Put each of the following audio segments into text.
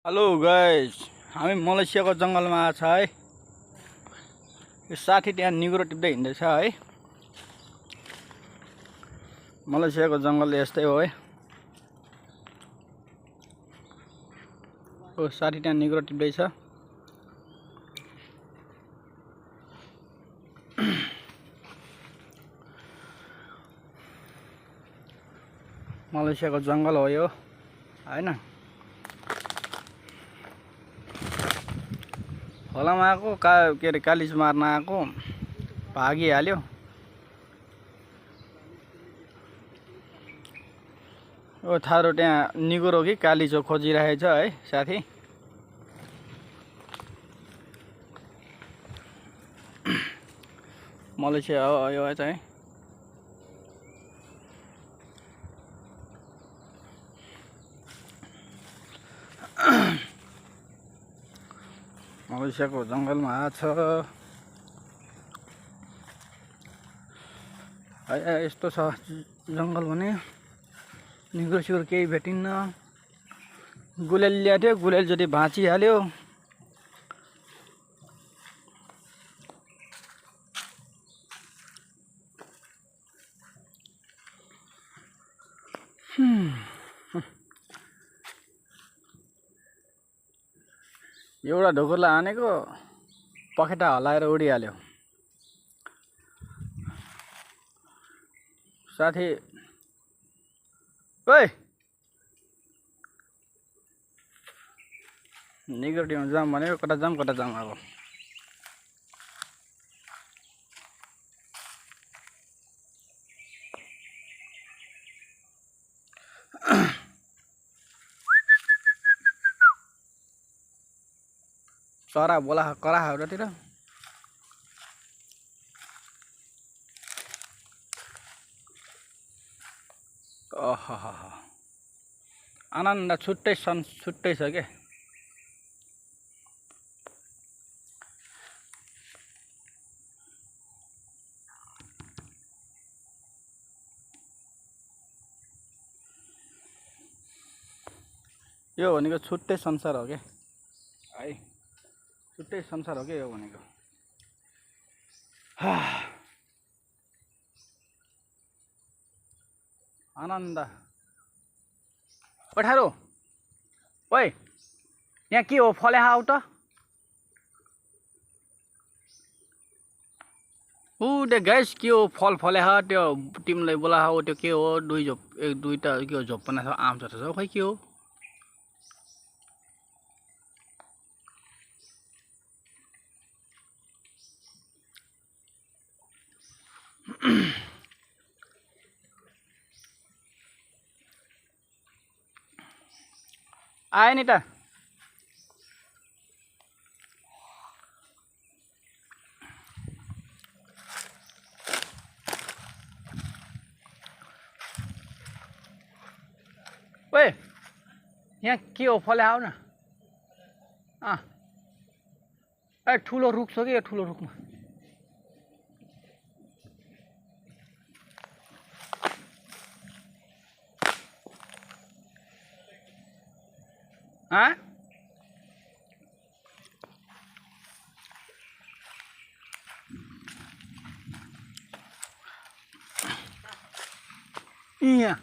Hello guys, हामी मलेसियाको जङ्गलमा आएको छ है। यो साथी त्यहाँ निगुरो टिप्दै हिँड्दैछ है। मलेसियाको जङ्गल यस्तै हो है। ओ साथी त्यहाँ निगुरो टिप्दैछ। मलेसियाको जङ्गल हो यो हैन। खोलामा आएको के अरे कालिज मार्न आएको भागिहाल्यो। ओ थारो त्यहाँ निगुरो कि कालिजो खोजिरहेछ है साथी। मलेसिया हो यो चाहिँ। मलेसियाको जङ्गलमा आएको छ है। यस्तो छ जङ्गल भने निगुरो सिगुरो केही भेटिन्न। गुलेल ल्याएको थियो, गुलेल जति भाँचिहाल्यो। एउटा ढोकुरलाई हानेको पखेटा हल्लाएर उडिहाल्यो। साथी ओइ निगुरो टिप्न जाऊँ भनेको कता जाऊँ अब। चरा बोला कराहाहरूतिर आनन्द छुट्टै छ के। यो भनेको छुट्टै संसार हो के है। छुट्टै संसार हो के यो भनेको। आनन्द पठारो ओइ यहाँ के हो फले आऊ त। त्यो गैस के हो फल फले त्यो तिमीलाई बोला हो त्यो के हो। दुईटा के हो झोप्पना छ आम छ खै के हो। आए नि त ओए यहाँ के हो फले आऊ न। ए ठुलो रुख छ कि यो ठुलो रुखमा यहाँ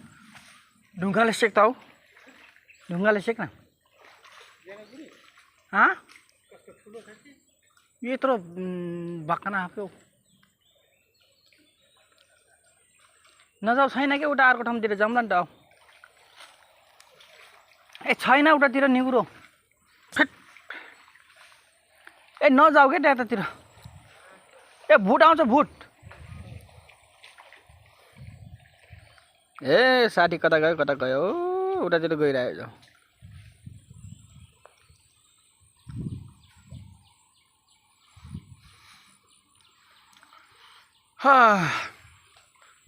ढुङ्गाले सेक्दा हो। ढुङ्गाले सेक्न यत्रो भक्कना आएको नजाऊ छैन कि उता अर्को ठाउँतिर जाउँला नि त। ए छैन उतातिर निगुरो ए नजाऊ के त्यतातिर। ए भुट आउँछ भुट। ए साथी कता गयो उतातिर गइरहेको छ।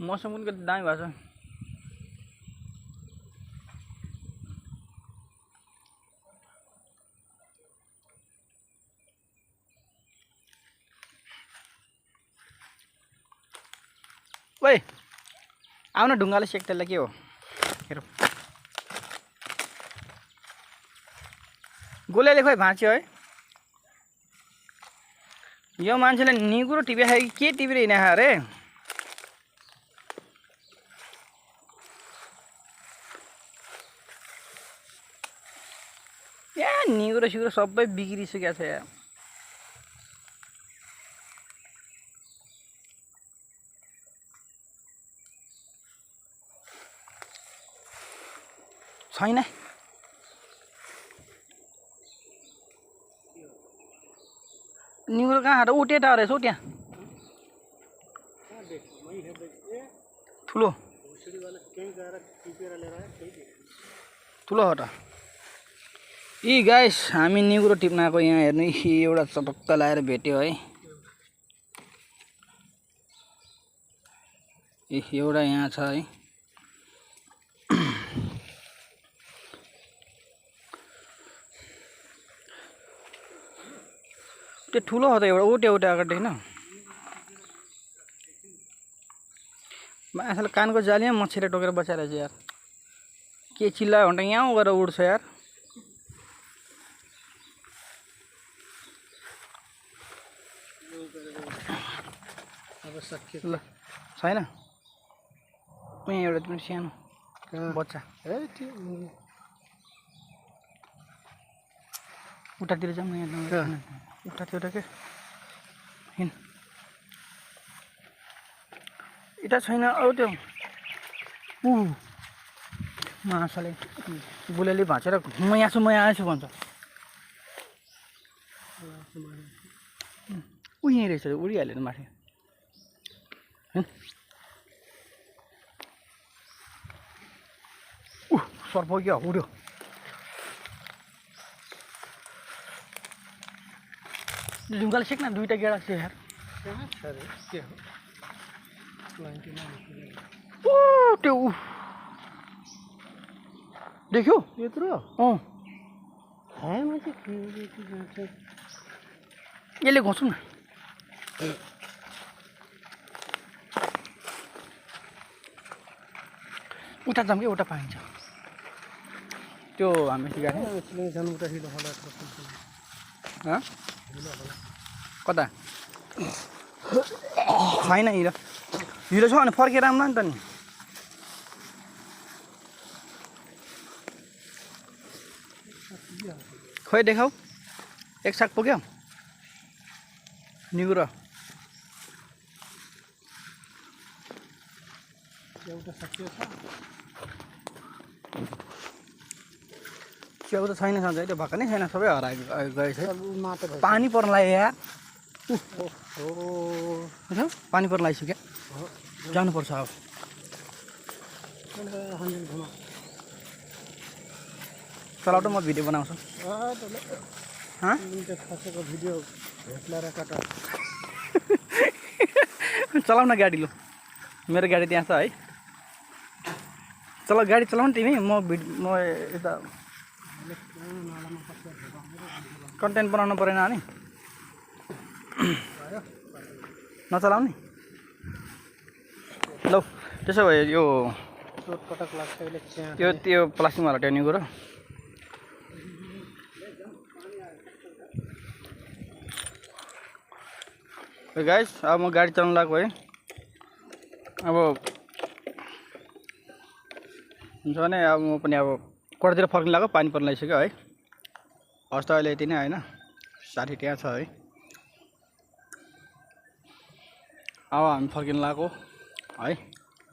मौसम पनि कति दामी भएको छ। ओइ आउन ढुङ्गाले सेक त्यसलाई के हो हेर। गोलेले खोइ भाँच्यो है। यो मान्छेले निगुरो टिपिराखेको के टिपिरहेन अरे। यहाँ निगुरो सिगुरो सबै बिग्रिसकेको छ यार। छैन निगुरो कहाँ उठे त रहेछ हौ त्यहाँ ठुलो ठुलो हो त। यी गाइस हामी निगुरो टिप्न आएको यहाँ हेर्नु एउटा चटक्क लाएर भेट्यो है। एउटा यहाँ छ है। त्यो ठुलो हो त एउटा उठे अगाडि होइन। माछाले कानको जालीमा मच्छरले टोकेर बचाएर चाहिँ यार के चिल्लायो भने यहाँ गएर उड्छ यार। ल छैन यहाँ एउटा पनि सानो बच्चा उतातिर जाउँ न यहाँ उतातिर के हिँड यता छैन। औ त्यो माछाले गुलेली भाँचेर म यहाँ छु भन्छ। यहीँ रहेछ उडिहाल्यो माथि। सर्प क्या उड्यो। ढुङ्गाले सेक्न दुईटा गेडा छ यार। त्यो देख्यो यत्रो यसले घोच्नु न। उता जाउँ कि उता पाइन्छ त्यो हामी कता छैन हिरो हिरो छ भने फर्केर आउँला नि त नि। खोइ देखाऊ एक साग पुग्यो निगुरो च्याउ त छैन सधैँ त्यो भएकै नै छैन सबै हराएको गएछ। पानी पर्न लाग्यो यार। पानी पर्न लागिसक्यो जानुपर्छ अब। चलाउ त म भिडियो बनाउँछु। चलाउ न गाडी लु मेरो गाडी त्यहाँ छ है। चलाउ गाडी चलाउ न तिमी म यता कन्टेन्ट बनाउनु परेन नि नचलाउने। ल त्यसो भए यो त्यो प्लास्टिकमा हटाउने निगुरो गाइस। अब म गाडी चलाउनु लाग्यो है। अब हुन्छ भने अब म पनि अब कोठातिर फर्किनु लाग्यो पानी पर्न लागिसक्यो है। हस् त अहिले यति नै होइन साथी त्यहाँ छ है। अब हामी फर्किनु लाग्यो है।